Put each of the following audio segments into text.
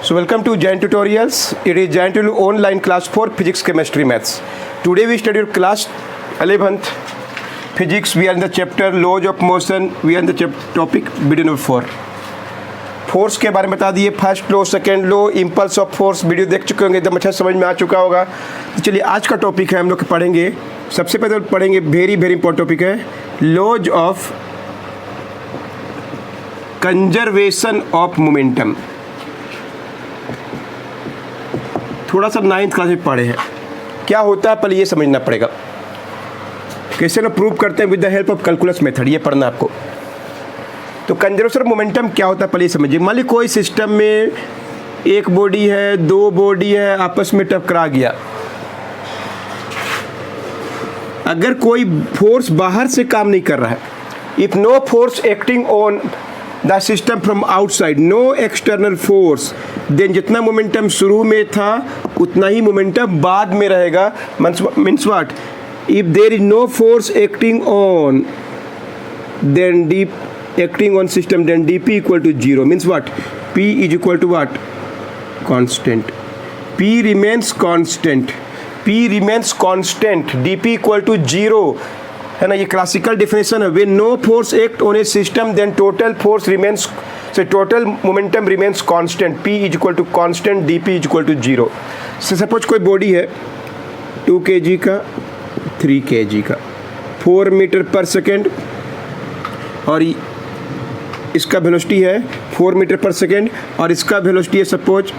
So welcome to Jain Tutorials. It is Jain Tutorial online class for physics, chemistry, maths. Today we study class 11th physics. We are in the chapter laws of motion. We are in the topic video number 4. Force के बारे में बता दिए, first low, second low, impulse of force video देख चुके होंगे, एकदम अच्छा समझ में आ चुका होगा। तो चलिए आज का टॉपिक है, हम लोग पढ़ेंगे, सबसे पहले पढ़ेंगे वेरी इंपॉर्टेंट टॉपिक है laws of conservation of momentum. थोड़ा सा 9th क्लास में पढ़े हैं, क्या होता है पहले ये समझना पड़ेगा। कैसे लोग प्रूव करते हैं with the help of calculus method, ये पढ़ना आपको। तो कंजर्वेशन ऑफ मोमेंटम क्या होता है पहले समझिए। मान ली कोई सिस्टम में एक बॉडी है, दो बॉडी है, आपस में टकरा गया। अगर कोई फोर्स बाहर से काम नहीं कर रहा है, if no force acting on the system from outside, no external force, then जितना मोमेंटम शुरू में था उतना ही मोमेंटम बाद में रहेगा। Means what? If there is no force acting on then the acting on system, then dp equal to 0 means what? P is equal to what? Constant. P remains constant. P remains constant. dp equal to 0 है ना, ये classical definition है। when no force act on a system then total force remains, so total momentum remains constant. P is equal to constant, dp is equal to 0. so suppose कोई body है 2 kg का, 3 kg का, 4 metre पर second, और इसका velocity है 4 metre पर second, और इसका वेलोसिटी है सपोज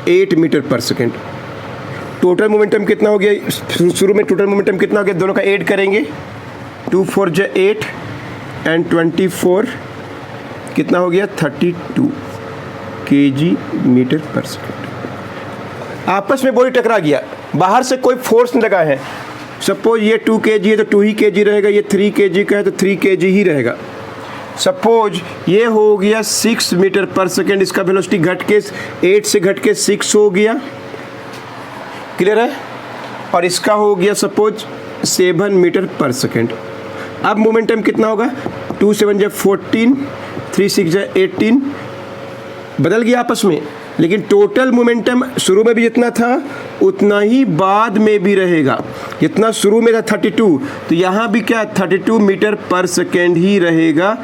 8 मीटर पर सेकेंड। टोटल मोमेंटम कितना हो गया? शुरू में टोटल मोमेंटम कितना हो गया? दोनों का ऐड करेंगे, 2 4 जा 8 एंड 24 कितना हो गया? 32 kg मीटर पर सेकेंड। आपस में बॉडी टकरा गया, बाहर से कोई फोर्स नहीं लगा है। सपोज ये 2 kg है तो 2 ही kg रहेगा, ये 3 kg का है तो 3 kg ही रहेगा। सपोज ये हो गया 6 मीटर पर सेकेंड, इसका वेलोसिटी घट के 8 से घट के 6 हो गया, क्लियर है? और इसका हो गया सपोज 7 मीटर पर सेकेंड। अब मोमेंटम कितना होगा? 2 7 जा 14, 3 6 जा 18, बदल गया आपस में, लेकिन टोटल मोमेंटम शुरू में भी जितना था उतना ही बाद में भी रहेगा। जितना शुरू में था 32, तो यहाँ भी क्या 32 मीटर पर सेकेंड ही रहेगा,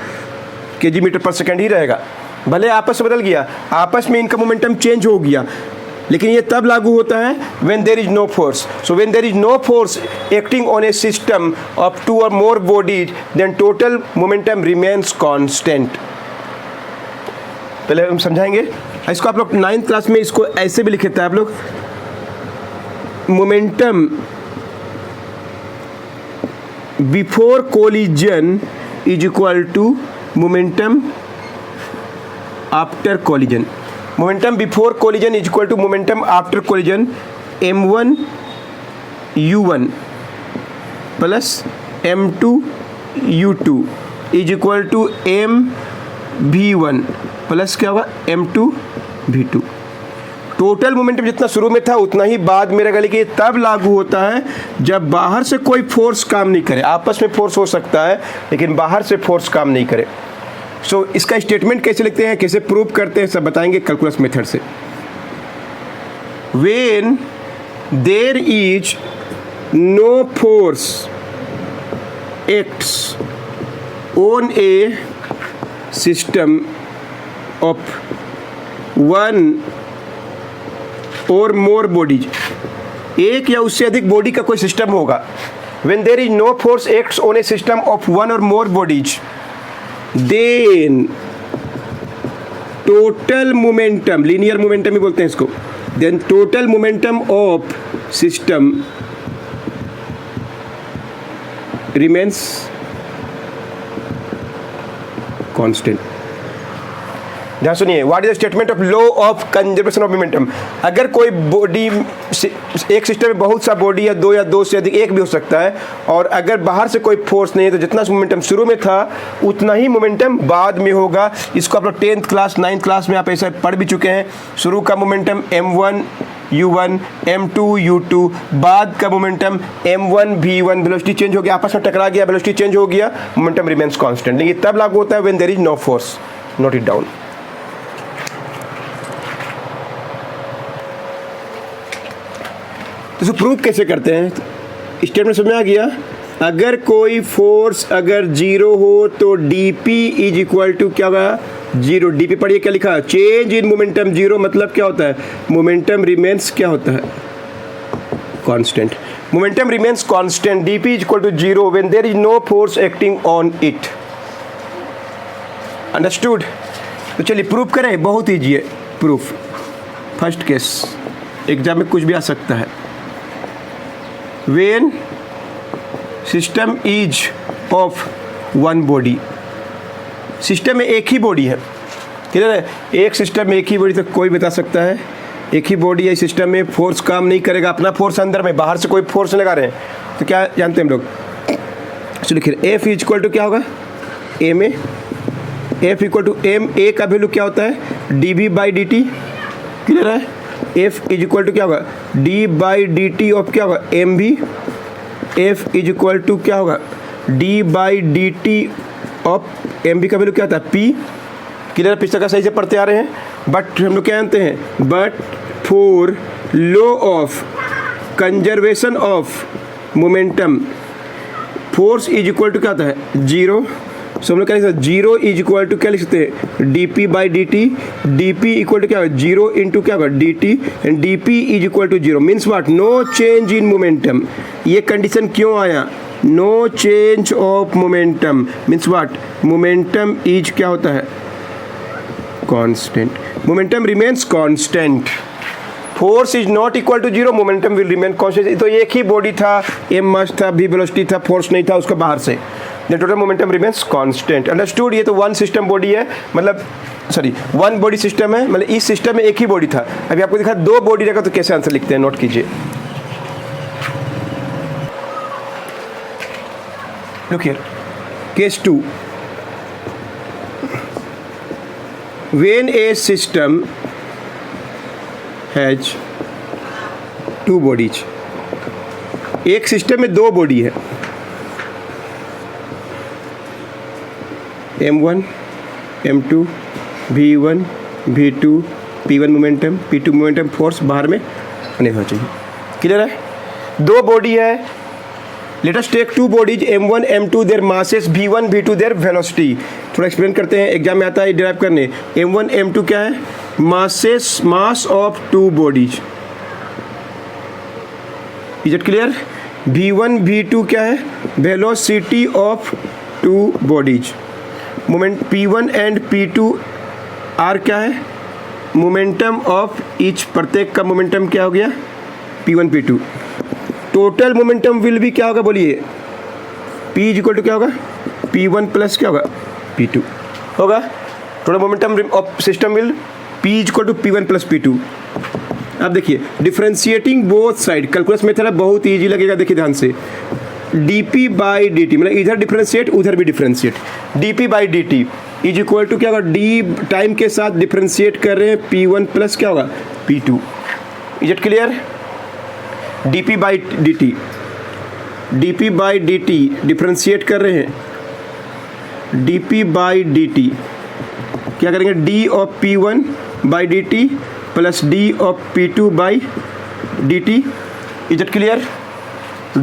kg मीटर पर सेकेंड ही रहेगा। भले आपस में बदल गया, आपस में इनका मोमेंटम चेंज हो गया, लेकिन ये तब लागू होता है when there is no force. So when there is no force acting on a system of 2 or more bodies, then total momentum remains constant. पहले हम समझाएंगे इसको। आप लोग 9th क्लास में इसको ऐसे भी लिखे थे आप लोग, momentum before collision is equal to momentum after collision. Momentum before collision is equal to momentum after collision, m1 u1 plus m2 u2 is equal to m v1 plus क्या होगा? m2 v2। टोटल मोमेंटम जितना शुरू में था उतना ही बाद में रहेगा, लेकिन तब लागू होता है जब बाहर से कोई फोर्स काम नहीं करे। आपस में फोर्स हो सकता है लेकिन बाहर से फोर्स काम नहीं करे। सो इसका स्टेटमेंट कैसे लिखते हैं, कैसे प्रूव करते हैं, सब बताएंगे कैलकुलस मेथड से। When there is no force acts on a system of 1 और मोर बॉडीज, एक या उससे अधिक बॉडी का कोई सिस्टम होगा। When there is no force acts on a system of 1 और more bodies, then total momentum, linear momentum ही बोलते हैं इसको, then total momentum of system remains constant. ध्यान सुनिए, what is the statement of law of conservation of momentum. अगर कोई body, एक सिस्टम में बहुत सा बॉडी है, 2 या 2 से अधिक, एक भी हो सकता है, और अगर बाहर से कोई फोर्स नहीं है तो जितना मोमेंटम शुरू में था उतना ही मोमेंटम बाद में होगा। इसको आप लोग 10th क्लास 9th क्लास में आप ऐसा पढ़ भी चुके हैं। शुरू का momentum m1 u1 m2 u2, बाद का momentum m1 v1, velocity change हो गया, आपस में टकरा गया, वेलोसिटी चेंज हो गया, मोमेंटम रिमेन्स कांस्टेंट। लेकिन तब लागू होता है when there is no force. Note it down. इसको प्रूव कैसे करते हैं? स्टेटमेंट समझ में आ गया? अगर कोई फोर्स अगर जीरो हो तो dp इज इक्वल टू क्या होगा? जीरो। dp पढ़िए क्या लिखा है? चेंज इन मोमेंटम जीरो, मतलब क्या होता है? मोमेंटम रिमेन्स क्या होता है? Constant. Momentum remains constant, dp is equal to zero when there is no force acting on it. Understood? तो चलिए प्रूफ करें, बहुत ईजी है प्रूफ। फर्स्ट केस, एग्जाम में कुछ भी आ सकता है। When system is of one body, system में एक ही बॉडी है, क्लियर है? एक सिस्टम में एक ही बॉडी, तो कोई बता सकता है एक ही बॉडी है, सिस्टम में फोर्स काम नहीं करेगा, अपना फोर्स अंदर में, बाहर से कोई फोर्स लगा रहे हैं, तो क्या जानते हैं हम लोग? चलो लिखिए, एफ इज इक्वल टू क्या होगा? ए में F equal to M, A का वैल्यू क्या होता है? D B by D T, clear है? एफ इज इक्वल टू क्या होगा? D by D T of क्या होगा? एम भी। एफ इज इक्वल टू क्या होगा? D by D T of M B का वैल्यू क्या होता है? P, clear? पिछले का सही से पढ़ते आ रहे हैं। बट हम लोग क्या जानते हैं? But for law of conservation of momentum, force is equal to क्या होता है? जीरो। सो हम लोग क्या लिख सकते हैं? जीरो इज इक्वल टू क्या लिख सकते हैं? D P by D T. D P equal to क्या होगा? जीरो इंटू क्या होगा? D T, and D P is equal to zero. Means what? No change in momentum. ये कंडीशन क्यों आया? No change of momentum means what? Momentum is क्या होता है? Constant. Momentum remains constant. Force is not equal to zero, momentum will remain constant. तो एक ही body था, M मास था, भी वेलोसिटी था, फोर्स नहीं था उसका बाहर से, the total momentum remains constant. Understood? ये तो वन सिस्टम बॉडी है, मतलब सॉरी वन बॉडी सिस्टम है, मतलब इस सिस्टम में एक ही बॉडी था। अभी आपको दिखा दो बॉडी रहेगा, तो कैसे आंसर लिखते हैं? नोट कीजिए। Look here, case 2, when A system has two bodies, एक सिस्टम में दो बॉडी है, M1, M2, V1, V2, P1 momentum, P2 momentum, force बाहर में नहीं होना चाहिए, क्लियर है? दो बॉडी है, let us take two bodies M1, M2, their masses V1, V2, their velocity. थोड़ा एक्सप्लेन करते हैं, एग्जाम में आता है डिराइव करने। M1, M2 क्या है? Masses, mass of two bodies. Is it clear? V1, V2 क्या है? Velocity of two bodies. Moment P1 and P2 are क्या है? मोमेंटम ऑफ ईच, प्रत्येक का मोमेंटम क्या हो गया? P1, P2। Total momentum will भी क्या होगा? बोलिए। P इज इक्वल टू क्या होगा? P1 प्लस क्या होगा? P2 होगा। Total momentum of system will P is equal to P1 plus P2। अब देखिए, differentiating both side, calculus method है, बहुत ईजी लगेगा, देखिए ध्यान से। dp बाई डी टी, मतलब इधर डिफ्रेंशिएट उधर भी differentiate, dp by D T is equal to क्या होगा? d टाइम के साथ डिफ्रेंशिएट कर रहे हैं, P1 प्लस क्या होगा? P2। Is it clear? dp by D T, dp by D T differentiate कर रहे हैं, dp बाई डी टी क्या करेंगे? d of P1 by D T plus d of P2 by D T. Is it clear?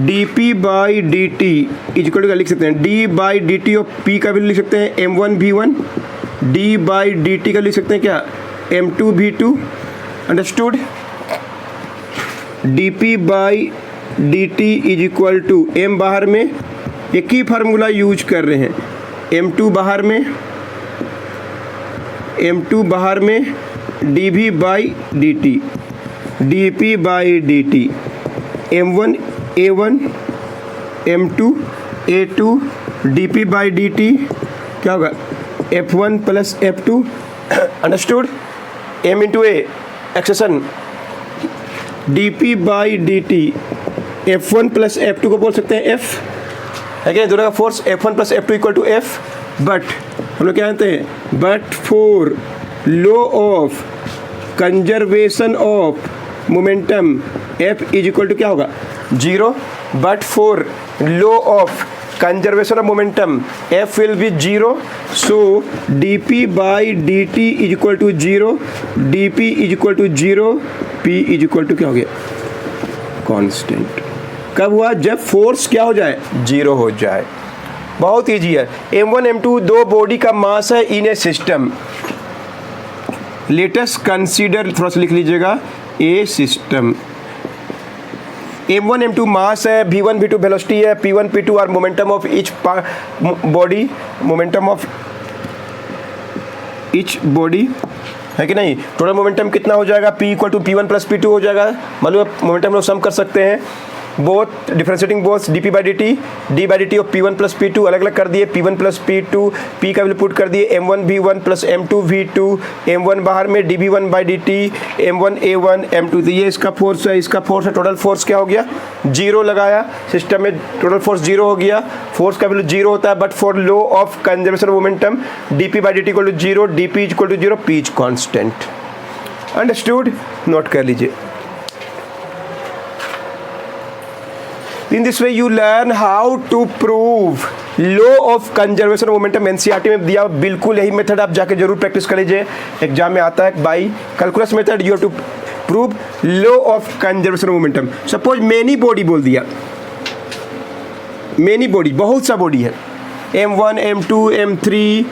dp by D T is equal to क्या लिख सकते हैं? d by D T of p का भी लिख सकते हैं M1 V1, d by D T का लिख सकते हैं क्या? M2 V2। Understood? dp by D T is equal to, m बाहर में, एक ही फार्मूला यूज कर रहे हैं, M2 बाहर में, M2 बाहर में, dv by D T, dp by D T, M1 A1, M2 A2, dp by D T क्या होगा? F1 plus F2। Understood? M into A acceleration, dp by D T F1 plus F2 को बोल सकते हैं F, है क्या? दोनों का force F1 plus F2 equal to F। But हम लोग क्या जानते हैं? But for law of conservation of momentum F is equal to क्या होगा? Zero. But for law of conservation of momentum F will be zero, so dp by D T is equal to zero, dp is equal to zero, p is equal to क्या हो गया? Constant. कब हुआ? जब force क्या हो जाए? Zero हो जाए। बहुत ईजी है। m1 m2 दो बॉडी का मास है इन ए सिस्टम। लेट अस कंसीडर, थोड़ा सा लिख लीजिएगा, ए सिस्टम। m1 m2 मास है, v1 v2 वेलोसिटी है, p1 p2 are momentum of each body, momentum of each body है कि नहीं। टोटल मोमेंटम कितना हो जाएगा? p equal to p1 plus p2 हो जाएगा। मालूम है मोमेंटम लोग सम कर सकते हैं। Both differentiating both dp by dt, d by dt of p1 plus p2 अलग अलग कर दिए। p1 प्लस p2, p का वैल्यू पुट कर दिए m1 v1 plus m2 v2, m1 बाहर में dv1 by dt, m1 a1 m2। तो ये इसका फोर्स है, इसका फोर्स है। टोटल फोर्स क्या हो गया? जीरो लगाया सिस्टम में, टोटल फोर्स जीरो हो गया। फोर्स का वैल्यू जीरो होता है, but for law of conservation momentum dp by dt equal to zero, dp equal to zero, p is constant. Understood? Note कर लीजिए। In this way you learn how to prove law of conservation of momentum। NCERT में दिया बिल्कुल यही method, आप जाके जरूर practice कर लीजिए, एग्जाम में आता है। By calculus method you have to prove law of conservation of momentum. Suppose many body बोल दिया, मेनी बॉडी, बहुत सा बॉडी है, m1 m2 m3,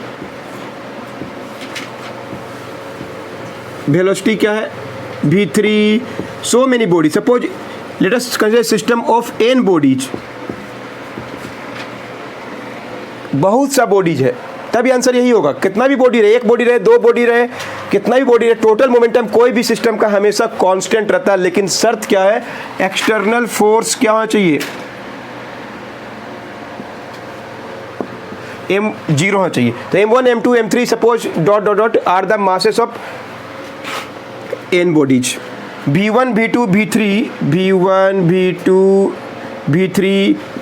वेलोसिटी क्या है? v3, so many body. Suppose let us consider system of n bodies। बहुत सा bodies है, तभी आंसर यही होगा। कितना भी बॉडी रहे, एक बॉडी रहे, दो बॉडी रहे, कितना भी बॉडी रहे, टोटल मोमेंटम कोई भी सिस्टम का हमेशा कांस्टेंट रहता है। लेकिन शर्त क्या है? एक्सटर्नल फोर्स क्या होना चाहिए? m जीरो होना चाहिए। तो m1 m2 m3 suppose dot dot dot are the masses of n bodies. v1 v2 v3, v1 v2 v3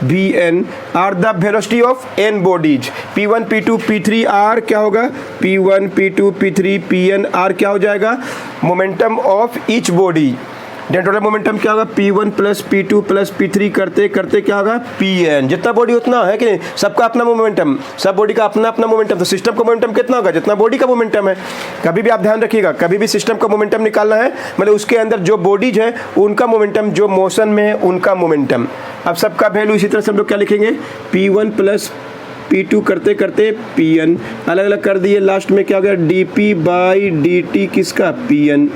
vn are the velocity of n bodies. p1 p2 p3 r क्या होगा? p1 p2 p3 pn r क्या हो जाएगा? Momentum of each body. Then total momentum क्या होगा? p1 plus p2 plus p3 करते करते क्या होगा? pn। जितना बॉडी उतना है कि नहीं, सबका अपना मोमेंटम, सब बॉडी का अपना अपना मोमेंटम। तो सिस्टम का मोमेंटम कितना होगा? जितना बॉडी का मोमेंटम है। कभी भी आप ध्यान रखिएगा, कभी भी सिस्टम का मोमेंटम निकालना है, मतलब उसके अंदर जो बॉडीज है उनका मोमेंटम, जो मोशन में है उनका मोमेंटम। अब सबका वैल्यू इसी तरह से हम लोग क्या लिखेंगे? p1 प्लस p2 करते करते pn अलग अलग कर दिए। लास्ट में क्या हो गया? dp बाई dt किसका? pn।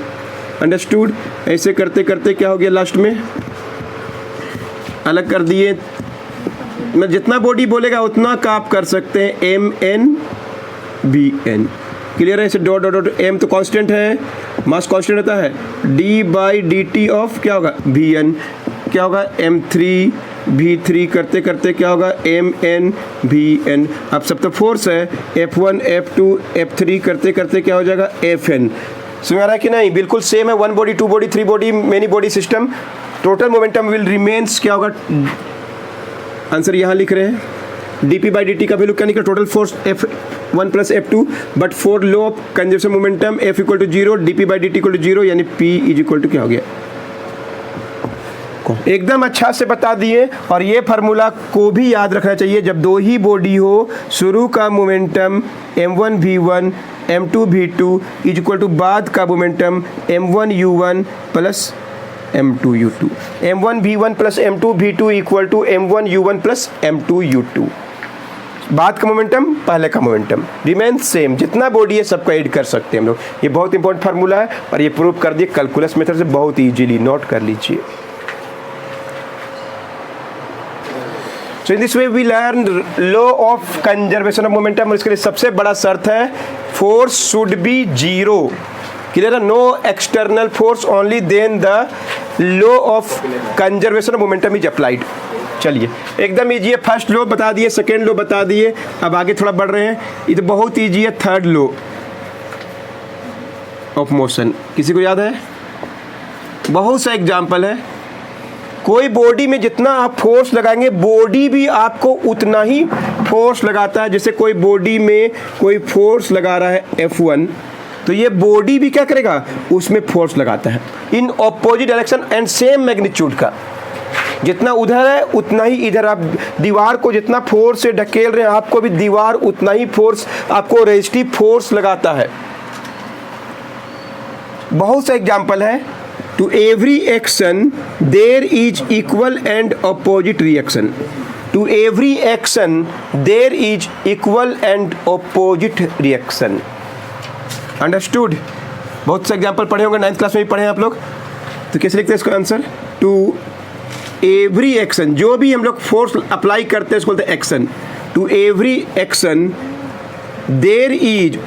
अंडरस्टूड? ऐसे करते करते क्या हो गया? लास्ट में अलग कर दिए। मैं जितना बॉडी बोलेगा उतना का आप कर सकते हैं, mn bn। क्लियर है? ऐसे डॉट डॉट डॉट, m तो कांस्टेंट है, मास कांस्टेंट रहता है, d बाई dt ऑफ क्या होगा? vn। क्या होगा? m3 v3 करते करते क्या होगा? mn vn। अब सब तो फोर्स है, f1 f2 f3 करते करते क्या हो जाएगा? fn। समझ आ रहा है कि नहीं? बिल्कुल सेम है। One body, two body, three body, many body system, total momentum will remains क्या होगा? आंसर यहाँ लिख रहे हैं। dp बाई dt का वैल्यू क्या निकला? Total force f1 plus f2, but for law of conservation momentum f equal to zero, dp by dt equal to zero, यानी p इज इक्वल टू क्या हो गया? एकदम अच्छा से बता दिए। और ये फार्मूला को भी याद रखना चाहिए, जब दो ही बॉडी हो, शुरू का momentum m1 v1 m2 v2 is equal to बाद का momentum m1 u1 plus m2 u2। m1 v1 plus m2 v2 equal to m1 u1 plus m2 u2। बाद का मोमेंटम, पहले का मोमेंटम रिमेन सेम। जितना बॉडी है सबको add कर सकते हैं हम लोग। ये बहुत इंपॉर्टेंट फार्मूला है और ये प्रूव कर दिए कैलकुलस मेथड से बहुत ईजिली। नोट कर लीजिए। So in this way we learn law of conservation of momentum। और इसके लिए सबसे बड़ा शर्त है force should be zero। Clear है? No external force, only then the law of conservation of momentum is applied। चलिए एकदम ईजी है। फर्स्ट लो बता दिए, सेकेंड लो बता दिए, अब आगे थोड़ा बढ़ रहे हैं। ये तो बहुत ईजी है। थर्ड लो ऑफ मोशन किसी को याद है? बहुत सा एग्जाम्पल है। कोई बॉडी में जितना आप फोर्स लगाएंगे, बॉडी भी आपको उतना ही फोर्स लगाता है। जैसे कोई बॉडी में कोई फोर्स लगा रहा है F1, तो ये बॉडी भी क्या करेगा? उसमें फोर्स लगाता है in opposite direction and same magnitude का। जितना उधर है उतना ही इधर। आप दीवार को जितना फोर्स से ढकेल रहे हैं, आपको भी दीवार उतना ही फोर्स, आपको रेजिस्टिव फोर्स लगाता है। बहुत सा एग्जाम्पल है। To every action there is equal and opposite reaction. To every action there is equal and opposite reaction. Understood? बहुत से एग्जाम्पल पढ़े होंगे, 9th क्लास में भी पढ़े हैं आप लोग. तो कैसे लिखते हैं इसका आंसर? टू एवरी एक्शन, जो भी हम लोग फोर्स अप्लाई करते हैं उसको बोलते हैं action. To every action there is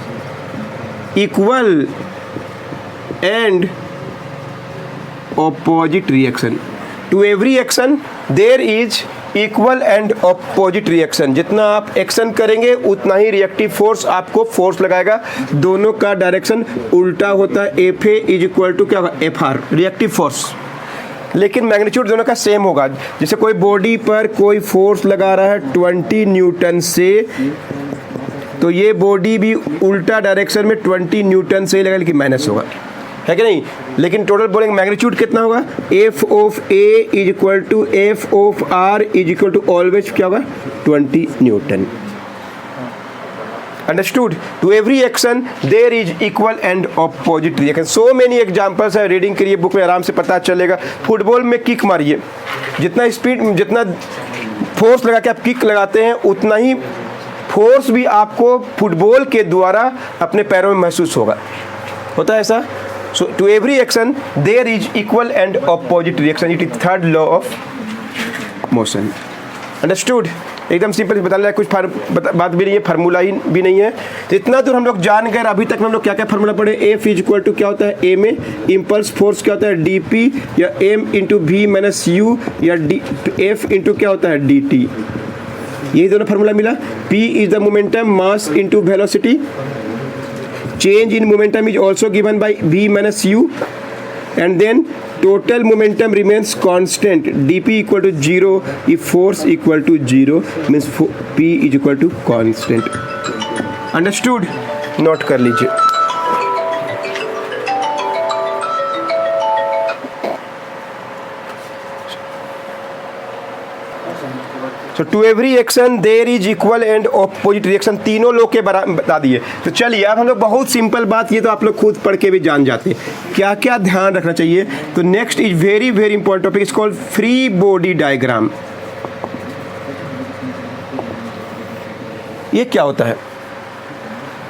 equal and opposite reaction. To every action there is equal and opposite reaction. जितना आप एक्शन करेंगे उतना ही रिएक्टिव फोर्स आपको फोर्स लगाएगा. दोनों का डायरेक्शन उल्टा होता है. F A is equal to क्या होगा? F R, reactive force. लेकिन मैग्नीट्यूड दोनों का सेम होगा. जैसे कोई बॉडी पर कोई फोर्स लगा रहा है 20 न्यूटन से, तो ये बॉडी भी उल्टा डायरेक्शन में 20 न्यूटन से लगेगा, लेकिन माइनस होगा, है कि नहीं. लेकिन टोटल बोलेंगे मैग्नीट्यूड कितना होगा? F of A is equal to F of R is equal to always क्या होगा? 20 newton. Understood? To every action there is equal and opposite reaction. So many examples है, रीडिंग करिए बुक में, आराम से पता चलेगा. फुटबॉल में किक मारिए, जितना स्पीड, जितना फोर्स लगा के आप किक लगाते हैं उतना ही फोर्स भी आपको फुटबॉल के द्वारा अपने पैरों में महसूस होगा. होता है ऐसा? So to every action there is equal and opposite reaction. It is third law of motion. Understood? एकदम सिंपल बता रहा है, कुछ बात भी नहीं है, फार्मूला ही भी नहीं है. तो इतना दूर हम लोग जान गए. अभी तक हम लोग क्या क्या फार्मूला पढ़े? एफ इज इक्वल टू क्या होता है? ए में इम्पल्स फोर्स क्या होता है? डी पी, या M into V minus U, या डी एफ इंटू क्या होता है? D T. यही दोनों फार्मूला मिला. P is the momentum, mass into velocity. Change in momentum is also given by v minus u, and then total momentum remains constant. dp equal to 0 if force equal to 0 means p is equal to constant. Understood? Note कर लीजिए. So to every action there is equal and opposite reaction. तीनों लोग के बता दिए. तो चलिए अब हम लोग बहुत सिंपल बात, ये तो आप लोग खुद पढ़ के भी जान जाते हैं, क्या क्या ध्यान रखना चाहिए. तो next is very very important topic, is called free body diagram. ये क्या होता है?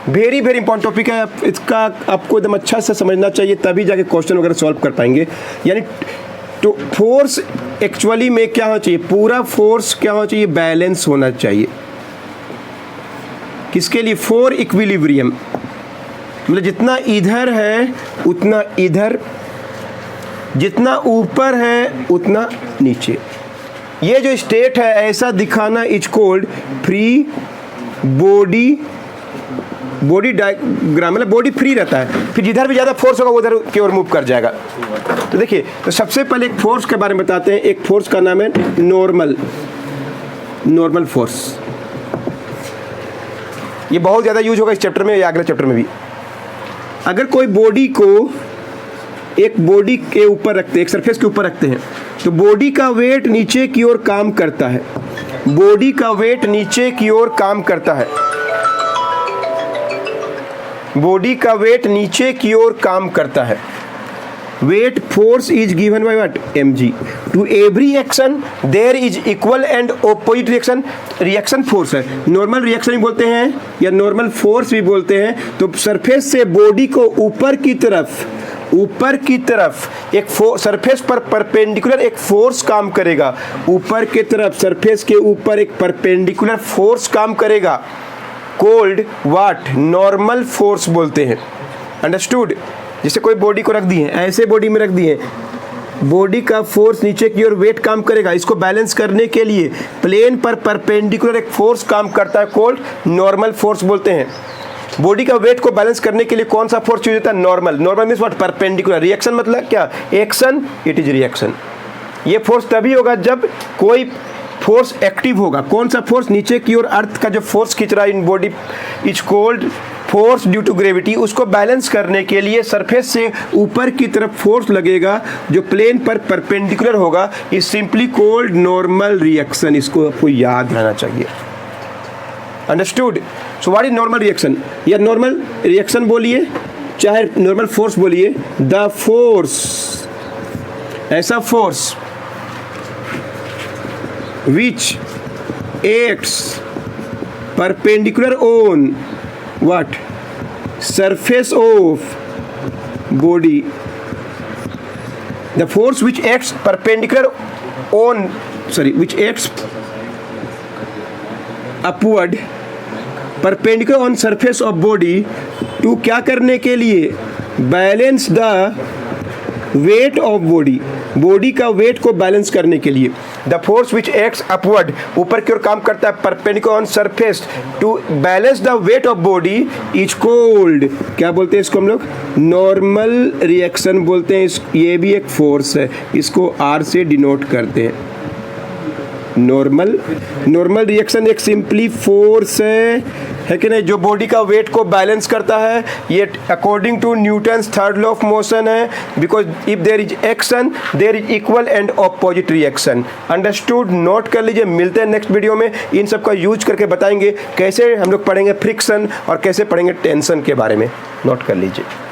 वेरी वेरी इंपॉर्टेंट टॉपिक है. इसका आपको एकदम अच्छा से समझना चाहिए, तभी जाके क्वेश्चन वगैरह सॉल्व कर पाएंगे. यानी तो फोर्स एक्चुअली में क्या होना चाहिए? पूरा फोर्स क्या होना चाहिए? बैलेंस होना चाहिए. किसके लिए? For equilibrium. मतलब जितना इधर है उतना इधर, जितना ऊपर है उतना नीचे. ये जो स्टेट है ऐसा दिखाना is called free body diagram. मतलब बॉडी फ्री रहता है, फिर जिधर भी ज़्यादा फोर्स होगा उधर की ओर मूव कर जाएगा. तो देखिए, तो सबसे पहले एक फोर्स के बारे में बताते हैं. एक फोर्स का नाम है नॉर्मल फोर्स. ये बहुत ज़्यादा यूज होगा इस चैप्टर में या अगले चैप्टर में भी. अगर कोई बॉडी को एक बॉडी के ऊपर रखते हैं, एक सरफेस के ऊपर रखते हैं, तो बॉडी का वेट नीचे की ओर काम करता है. बॉडी का वेट नीचे की ओर काम करता है. बॉडी का वेट नीचे की ओर काम करता है. Weight force is given by what? mg. To every action there is equal and opposite reaction. Reaction force है, नॉर्मल रिएक्शन भी बोलते हैं या नॉर्मल फोर्स भी बोलते हैं. तो सरफेस से बॉडी को ऊपर की तरफ एक सरफेस पर परपेंडिकुलर एक फोर्स काम करेगा. ऊपर की तरफ सरफेस के ऊपर एक परपेंडिकुलर फोर्स काम करेगा. कोल्ड वाट? नॉर्मल फोर्स बोलते हैं. अंडरस्टूड? जैसे कोई बॉडी को रख दिए, ऐसे बॉडी में रख दिए, बॉडी का फोर्स नीचे की ओर वेट काम करेगा. इसको बैलेंस करने के लिए प्लेन पर परपेंडिकुलर एक फोर्स काम करता है, कोल्ड नॉर्मल फोर्स बोलते हैं. बॉडी का वेट को बैलेंस करने के लिए कौन सा फोर्स यूज होता है? Normal. Normal means what? Perpendicular. Reaction मतलब क्या? Action, it is reaction. ये फोर्स तभी होगा जब कोई फोर्स एक्टिव होगा. कौन सा फोर्स? नीचे की ओर अर्थ का जो फोर्स खींच रहा है in body is called force due to gravity. उसको बैलेंस करने के लिए सरफेस से ऊपर की तरफ फोर्स लगेगा जो प्लेन पर परपेंडिकुलर होगा. Is simply called normal reaction. इसको आपको याद रहना चाहिए. Understood? So what is normal reaction? या नॉर्मल रिएक्शन बोलिए चाहे नॉर्मल फोर्स बोलिए. द फोर्स ऐसा force which acts perpendicular on what surface of body, the force which acts perpendicular on which acts upward perpendicular on surface of body to क्या करने के लिए, balance the weight of body का weight को balance करने के लिए। The force which acts upward, ऊपर की ओर काम करता है, perpendicular on surface to balance the weight of body is called, क्या बोलते हैं इसको हम लोग, नॉर्मल रिएक्शन बोलते हैं। ये भी एक फोर्स है, इसको आर से डिनोट करते हैं। नॉर्मल रिएक्शन एक सिंपली फोर्स है कि नहीं, जो बॉडी का वेट को बैलेंस करता है। ये according to Newton's third law of motion है, because if there is action there is equal and opposite reaction. Understood, note कर लीजिए। मिलते हैं नेक्स्ट वीडियो में, इन सब का यूज करके बताएंगे कैसे हम लोग पढ़ेंगे फ्रिक्शन और कैसे पढ़ेंगे टेंशन के बारे में। नोट कर लीजिए।